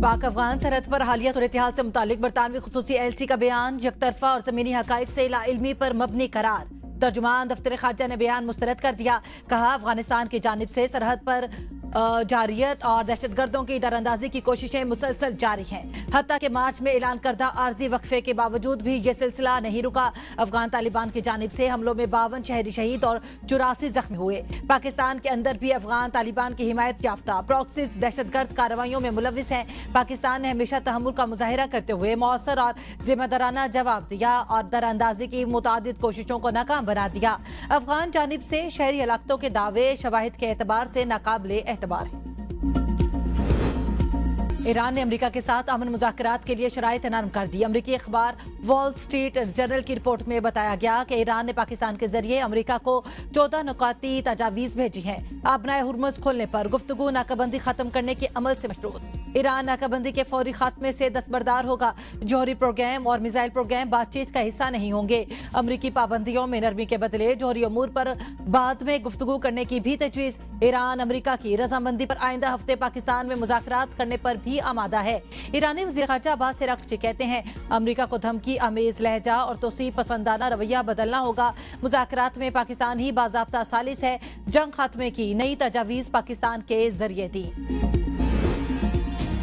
पाक अफगान सरहद पर हालिया सूरत-ए-हाल से मुतालिक बरतानवी खुसूसी एलसी का बयान यकतरफा और जमीनी हकाइक से लाइल्मी पर मबनी करार। तर्जुमान दफ्तर खारजा ने बयान मुस्तरद कर दिया। कहा, अफगानिस्तान की जानिब से सरहद पर जारियत और दहशतगर्दों की दरअंदाजी की कोशिशें मुसलसल जारी हैं। हत्ता के मार्च में ऐलान करदा आर्जी वक्फे के बावजूद भी ये सिलसिला नहीं रुका। अफगान तालिबान की जानिब से हमलों में 52 शहरी शहीद और 84 जख्मी हुए। पाकिस्तान के अंदर भी अफगान तालिबान की हिमायत याफ्ता प्रॉक्सीज दहशतगर्द कार्रवाइयों में मुलविस हैं। पाकिस्तान ने हमेशा तहम्मुल का मुजाहिरा करते हुए मौसर और जिम्मेदाराना जवाब दिया और दरअंदाजी की मुतादिद कोशिशों को नाकाम बना दिया। अफगान जानिब से शहरी हलाकतों के दावे शवाहिद के एतबार से नाकाबिले एतबार है। ईरान ने अमेरिका के साथ अमन मुज़ाकरात के लिए शराइत नरम कर दी। अमेरिकी अखबार वॉल स्ट्रीट जर्नल की रिपोर्ट में बताया गया कि ईरान ने पाकिस्तान के जरिए अमेरिका को 14 नुकाती तजावीज़ भेजी हैं। आबनाए हुर्मुज़ खोलने पर गुफ्तगू नाकाबंदी खत्म करने के अमल से मशरूत। ईरान नाकाबंदी के फौरी खात्मे से दस्तबरदार होगा। जौहरी प्रोग्राम और मिसाइल प्रोग्राम बातचीत का हिस्सा नहीं होंगे। अमरीकी पाबंदियों में नरमी के बदले जौहरी अमूर पर बाद में गुफ्तगू करने की भी तजवीज़। ईरान अमरीका की रजामंदी पर आइंदा हफ्ते पाकिस्तान में मुज़ाकरात करने पर भी आमादा है। ईरानी वज़ीर ख़ारजा अब्बास अराग़ची कहते हैं, अमरीका को धमकी आमेज़ लहजा और तोसी पसंदाना रवैया बदलना होगा। मुज़ाकरात में पाकिस्तान ही बाज़ाब्ता सालिस है। जंग खात्मे की नई तजावीज़ पाकिस्तान के जरिए दी।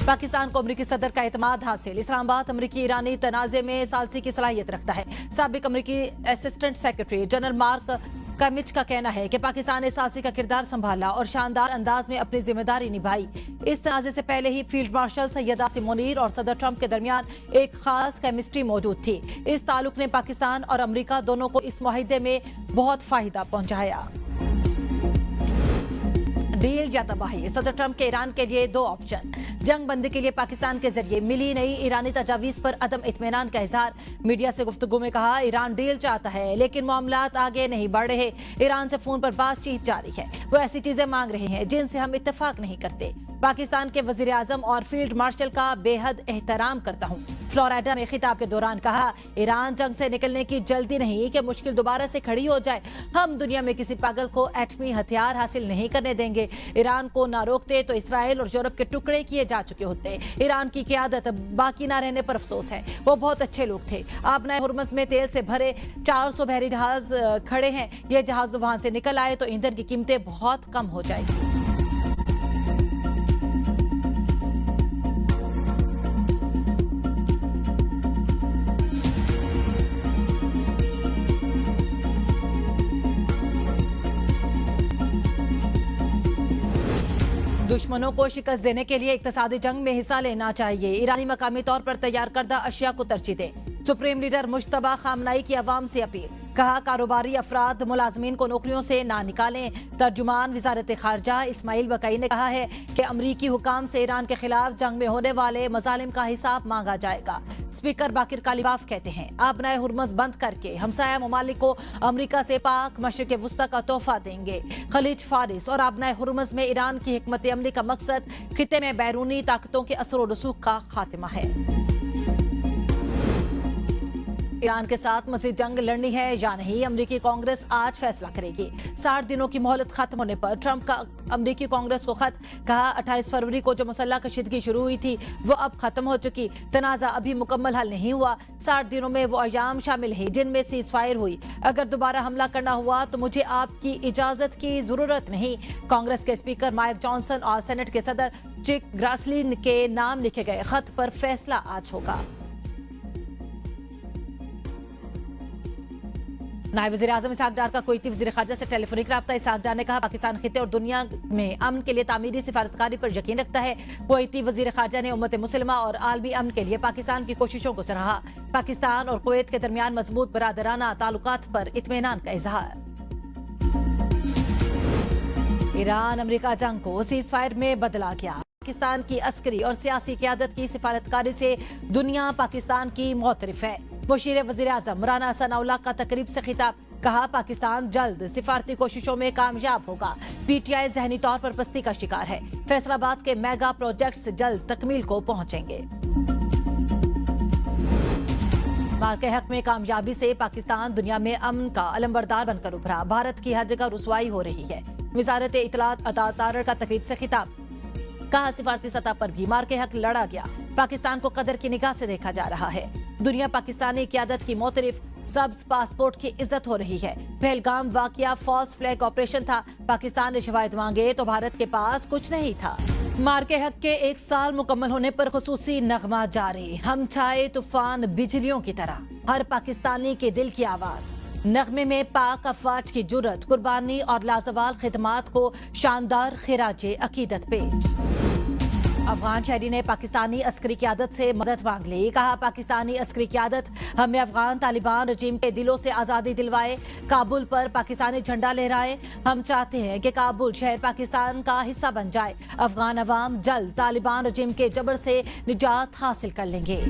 पाकिस्तान को अमरीकी सदर का एतमाद हासिल। इस्लामाबाद अमरीकी ईरानी तनाज़े में सालसी की सलाहियत रखता है। साबिक अमरीकी असिस्टेंट सेक्रेटरी जनरल मार्क कमिच का कहना है कि पाकिस्तान ने सालसी का किरदार संभाला और शानदार अंदाज में अपनी जिम्मेदारी निभाई। इस तनाज़े से पहले ही फील्ड मार्शल सैयद आसिम मुनीर और सदर ट्रंप के दरमियान एक खास केमिस्ट्री मौजूद थी। इस ताल्लुक ने पाकिस्तान और अमरीका दोनों को इस मुआहिदे में बहुत फायदा पहुंचाया। डील या तबाही। सदर ट्रंप के ईरान के लिए 2 ऑप्शन। जंग बंदी के लिए पाकिस्तान के जरिए मिली नई ईरानी तजावीज़ पर अदम इत्मीनान का इजहार। मीडिया से गुफ्तगू में कहा, ईरान डील चाहता है लेकिन मामलात आगे नहीं बढ़ रहे। ईरान से फोन पर बातचीत जारी है। वो ऐसी चीजें मांग रहे हैं जिनसे हम इत्तेफाक नहीं करते। पाकिस्तान के वजीर आजम और फील्ड मार्शल का बेहद एहतराम करता हूँ। फ्लोरिडा में खिताब के दौरान कहा, ईरान जंग से निकलने की जल्दी नहीं कि मुश्किल दोबारा से खड़ी हो जाए। हम दुनिया में किसी पागल को एटमी हथियार हासिल नहीं करने देंगे। ईरान को ना रोकते तो इसराइल और यूरोप के टुकड़े किए जा चुके होते। ईरान की क़यादत बाकी ना रहने पर अफसोस है। वो बहुत अच्छे लोग थे। आबनाए हुर्मुज़ में तेल से भरे 400 बहरी जहाज खड़े हैं। ये जहाज वहां से निकल आए तो ईंधन की कीमतें बहुत कम हो जाएगी। दुश्मनों को शिकस्त देने के लिए इक्तसादी जंग में हिस्सा लेना चाहिए। ईरानी मकामी तौर पर तैयार करदा अशिया को तरजीह दें। सुप्रीम लीडर मुश्तबा खामनाई की अवाम से अपील। कहा, कारोबारी अफराद मुलाजमीन को नौकरियों से ना निकालें। तर्जुमान वजारत खारजा इस्माइल बकई ने कहा है कि अमरीकी हुकाम से ईरान के खिलाफ जंग में होने वाले मजालिम का हिसाब मांगा जाएगा। स्पीकर बाकिर कालीबाफ कहते हैं, आबनाए हुर्मुज़ बंद करके हमसाया ममालिक को अमरीका से पाक मशरिक़ वुस्ता का तोहफा देंगे। खलीज फारिस और आबनाए हुर्मुज़ में ईरान की हिकमत अमली का मकसद खिते में बैरूनी ताकतों के असर व रसूख का खात्मा है। ईरान के साथ मज़ीद जंग लड़नी है या नहीं, अमरीकी कांग्रेस आज फैसला करेगी। 60 दिनों की मोहलत खत्म होने पर ट्रंप का अमरीकी कांग्रेस को खत। कहा, 28 फरवरी को जो मुसल्लह कशीदगी शुरू हुई थी वो अब खत्म हो चुकी। तनाज़ा अभी मुकम्मल हल नहीं हुआ। 60 दिनों में वो अयाम शामिल हैं जिनमें सीज फायर हुई। अगर दोबारा हमला करना हुआ तो मुझे आपकी इजाजत की जरूरत नहीं। कांग्रेस के स्पीकर माइक जॉनसन और सेनेट के सदर चिक ग्रासली के नाम लिखे गए खत पर फैसला आज होगा। नायब वज़ीर आज़म इसहाक डार का कुवैती वज़ीर ख़ारजा से टेलीफोनिक रब्ता। इसहाक डार ने कहा, पाकिस्तान खिते और दुनिया में अमन के लिए तामीरी सिफारतकारी पर यकीन रखता है। कुवैती वज़ीर ख़ारजा ने उम्मत मुस्लिमा और आलमी अमन के लिए पाकिस्तान की कोशिशों को सराहा। पाकिस्तान और कुवैत के दरमियान मजबूत बरादराना ताल्लुकात पर इत्मीनान का इजहार। ईरान अमरीका जंग को सीज फायर में बदला गया। पाकिस्तान की अस्करी और सियासी क़यादत की सिफारतकारी से दुनिया पाकिस्तान की मुतरफ है। मुशीर वज़ीर आज़म राना सनाउल्लाह का तकरीब से खिताब। कहा, पाकिस्तान जल्द सिफारती कोशिशों में कामयाब होगा। पीटीआई ज़हनी तौर पर पस्ती का शिकार है। फैसलाबाद के मेगा प्रोजेक्ट्स जल्द तकमील को पहुंचेंगे। माल के हक में कामयाबी से पाकिस्तान दुनिया में अमन का अलंबरदार बनकर उभरा। भारत की हर जगह रुसवाई हो रही है। वजारत इत्तलात अता तारर का तकरीब से खिताब। कहा सिफारती सतह पर भी मार के हक लड़ा गया, पाकिस्तान को कदर की निगाह से देखा जा रहा है। दुनिया पाकिस्तानी क़यादत की मोतरिफ, सब्ज पासपोर्ट की इज्जत हो रही है। पहलगाम वाकया फॉल्स फ्लैग ऑपरेशन था, पाकिस्तान ने शवाहिद मांगे तो भारत के पास कुछ नहीं था। मार के हक के 1 साल मुकम्मल होने पर खुसूसी नगमा जारी, हम छाए तूफान बिजलियों की तरह, हर पाकिस्तानी के दिल की आवाज। नगमे में पाक अफवाज की जुर्रत, कुर्बानी और लाजवाल खिदमात को शानदार खिराजे अकीदत पेश। अफगान शहरी ने पाकिस्तानी अस्करी क़यादत से मदद मांग ली, कहा पाकिस्तानी अस्करी क़यादत हमें अफगान तालिबान रजीम के दिलों से आज़ादी दिलवाए, काबुल पर पाकिस्तानी झंडा लहराए। हम चाहते हैं कि काबुल शहर पाकिस्तान का हिस्सा बन जाए। अफगान अवाम जल्द तालिबान रजीम के जबर से निजात हासिल कर लेंगे।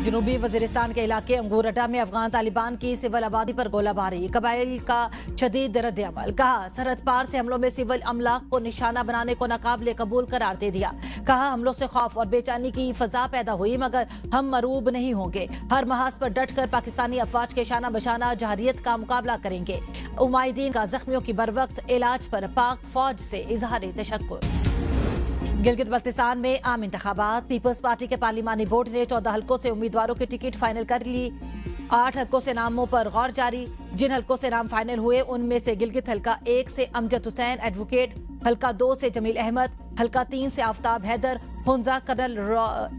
जनूबी वजीरिस्तान के इलाके अंगूरडा में अफगान तालिबान की सिविल आबादी पर गोलाबारी, कबाइल का शदीद रद्द अमल। कहा सरहद पार से हमलों में सिविल अमलाक को निशाना बनाने को नाकाबिले कबूल करार दे दिया। कहा हमलों से खौफ और बेचैनी की फजा पैदा हुई, मगर हम मरूब नहीं होंगे। हर महाज पर डट कर पाकिस्तानी अफवाज के शाना बशाना जहरियत का मुकाबला करेंगे। उमाइदीन का जख्मियों की बरवक्त इलाज पर पाक फौज से इजहार तशक्कुर। गिलगित बल्तिस्तान में आम इंतखाबात, पीपल्स पार्टी के पार्लिमानी बोर्ड ने 14 हल्कों से उम्मीदवारों की टिकट फाइनल कर ली। 8 हल्कों से नामों पर गौर जारी। जिन हल्कों से नाम फाइनल हुए उनमें से गिलगित हल्का 1 से अमजद हुसैन एडवोकेट, हल्का 2 से जमील अहमद, हल्का 3 से आफ्ताब हैदर, हुंजा कर्नल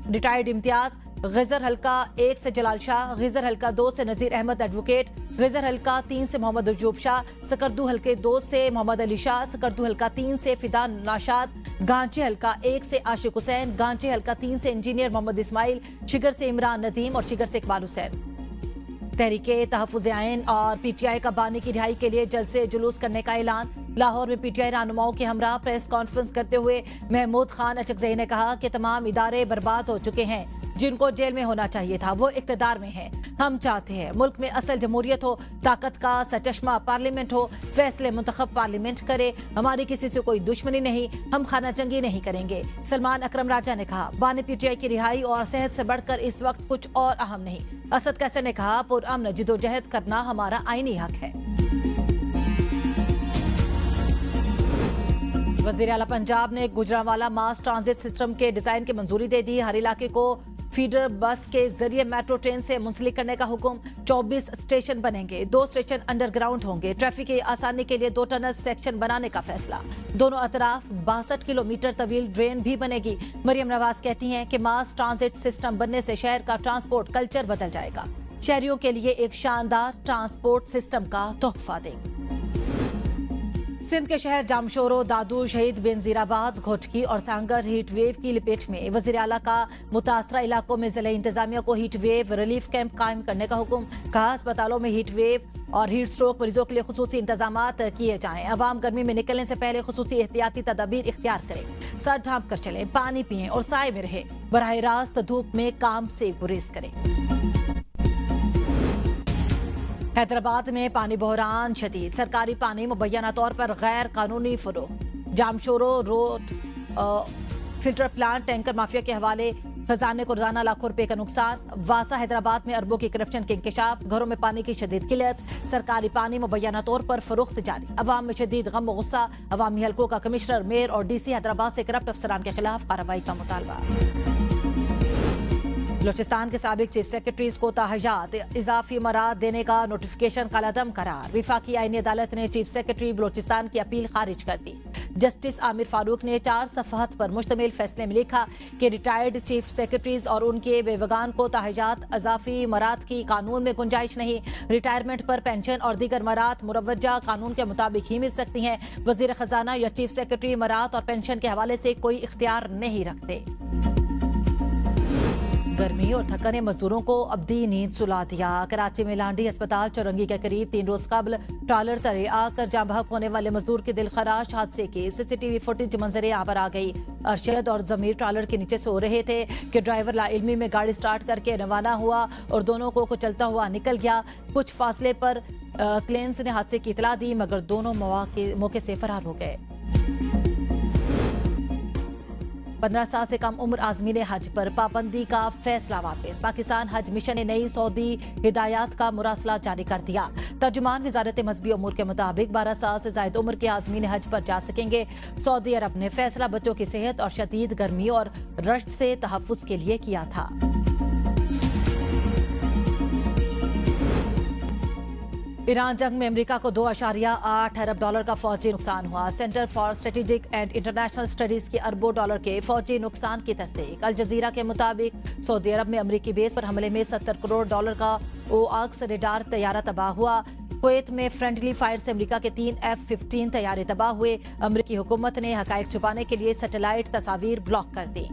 रिटायर्ड इम्तियाज, गिजर हल्का 1 से जलाल शाह, गिजर हल्का 2 से नजीर अहमद एडवोकेट, गिजर हल्का 3 से मोहम्मद अजूब शाह, सकरदू हल्के 2 से मोहम्मद अली शाह, सकरदू हल्का 3 से फिदा नाशाद, गांची हल्का 1 से आशिक हुसैन, गांची हल्का 3 से इंजीनियर मोहम्मद इस्माइल, शिगर से इमरान नदीम और शिगर से इकबाल हुसैन। तहरीके तहफ़्फ़ुज़ आइन और पीटीआई का बानी की रिहाई के लिए जल्द से जुलूस करने का ऐलान। लाहौर में पीटीआई रहनुमाओं के हमरा प्रेस कॉन्फ्रेंस करते हुए महमूद खान अचकज़ई ने कहा कि तमाम इदारे बर्बाद हो चुके हैं, जिनको जेल में होना चाहिए था वो इक़्तिदार में हैं। हम चाहते हैं मुल्क में असल जमहूरियत हो, ताकत का सचश्मा पार्लियामेंट हो, फैसले मुंतखब पार्लियामेंट करे। हमारी किसी से कोई दुश्मनी नहीं, हम खाना जंगी नहीं करेंगे। सलमान अकरम राजा ने कहा बानी पीटीआई की रिहाई और सेहत से बढ़कर इस वक्त कुछ और अहम नहीं। असद कैसर ने कहा पुरअमन जिदोजहद करना हमारा आईनी हक है। वज़ीर आला पंजाब ने गुजरांवाला मास ट्रांजिट सिस्टम के डिजाइन की मंजूरी दे दी। हर इलाके को फीडर बस के जरिए मेट्रो ट्रेन से मुंसलिक करने का हुक्म। 24 स्टेशन बनेंगे, 2 स्टेशन अंडरग्राउंड होंगे। ट्रैफिक की आसानी के लिए 2 टनल सेक्शन बनाने का फैसला। दोनों अतराफ 62 किलोमीटर तवील ड्रेन भी बनेगी। मरियम नवाज कहती हैं कि मास ट्रांजिट सिस्टम बनने से शहर का ट्रांसपोर्ट कल्चर बदल जाएगा। शहरियों के लिए एक शानदार ट्रांसपोर्ट सिस्टम का तोहफा देंगे। सिंध के शहर जामशोरो, दादू, शहीद बेनजीराबाद, घोटकी और सांगर हीट वेव की लपेट में। वज़ीर आला का मुतासरा इलाकों में जिला इंतजामिया को हीट वेव रिलीफ कैंप कायम करने का हुक्म। कहा अस्पतालों में हीट वेव और हीट स्ट्रोक मरीजों के लिए खुसूसी इंतजामात किए जाएं। अवाम गर्मी में निकलने से पहले खुसूसी एहतियाती तदाबीर इख्तियार करें। सर ढांप कर चलें, पानी पिएं और साए में रहें। बराह रास्त धूप में काम से गुरेज करें। हैदराबाद में पानी बहरान शदीद, सरकारी पानी मुबैना तौर पर गैर कानूनी फरोख्त। Jamshoro road filter plant tanker mafia के हवाले, खजाने को रोजाना लाखों रुपए का नुकसान। वासा हैदराबाद में अरबों की करप्शन के इंकशाफ, घरों में पानी की शदीद किल्लत, सरकारी पानी मुबैना तौर पर फरोख्त जारी। अवाम में शदीद गम व गुस्सा, अवामी हल्कों का कमिश्नर, मेयर और डीसी हैदराबाद से करप्ट अफसरान के खिलाफ कार्रवाई का मुतालबा। बलोचिस्तान के साबिक चीफ सेक्रेटरीज को ताहजात इजाफी मराद देने का नोटिफिकेशन कलअदम करार। विफाकी आईनी अदालत ने चीफ सेक्रेटरी बलोचिस्तान की अपील खारिज कर दी। जस्टिस आमिर फारूक ने 4 सफ़हत पर मुश्तमिल फैसले में लिखा कि रिटायर्ड चीफ सेक्रेटरीज और उनके बेवगान को ताहजात इजाफी मराद की कानून में गुंजाइश नहीं। रिटायरमेंट पर पेंशन और दीगर मराद मुरवजा कानून के मुताबिक ही मिल सकती हैं। वजीर खजाना या चीफ सेक्रेटरी मराद और पेंशन के हवाले से कोई इख्तियार नहीं रखते। गर्मी और थकन ने मजदूरों को अब्दी नींद सुला दिया। कराची में लांडी अस्पताल चौरंगी के करीब 3 रोज कबल ट्रालर तले आकर जाम बहक होने वाले मजदूर के दिल खराश हादसे की सीसीटीवी फुटेज मंजरे यहाँ पर आ गई। अरशद और जमीर ट्रालर के नीचे सो रहे थे कि ड्राइवर लाइल्मी में गाड़ी स्टार्ट करके रवाना हुआ और दोनों को कुचलता हुआ निकल गया। कुछ फासले पर क्लेंस ने हादसे की इतला दी, मगर दोनों मौके से फरार हो गए। 15 साल से कम उम्र आजमीन हज पर पाबंदी का फैसला वापस। पाकिस्तान हज मिशन ने नई सऊदी हिदायत का मुरासला जारी कर दिया। तर्जुमान वजारत मजहबी उमूर के मुताबिक 12 साल से जायद उम्र के आजमीन हज पर जा सकेंगे। सऊदी अरब ने फैसला बच्चों की सेहत और शदीद गर्मी और रश्क से तहफ्फुज के लिए किया था। ईरान जंग में अमेरिका को $2.8 अरब का फौजी नुकसान हुआ। Centre for strategic and international studies के अरबों डॉलर के फौजी नुकसान की तस्दीक। अल जजीरा के मुताबिक सऊदी अरब में अमेरिकी बेस पर हमले में $70 करोड़ का ओआक्स रेडार तैयारा तबाह हुआ। कुवैत में फ्रेंडली फायर से अमेरिका के 3 F-15 तैयारे तबाह हुए। अमेरिकी हुकूमत ने हकायक छुपाने के लिए सैटेलाइट तस्वीर ब्लॉक कर दी।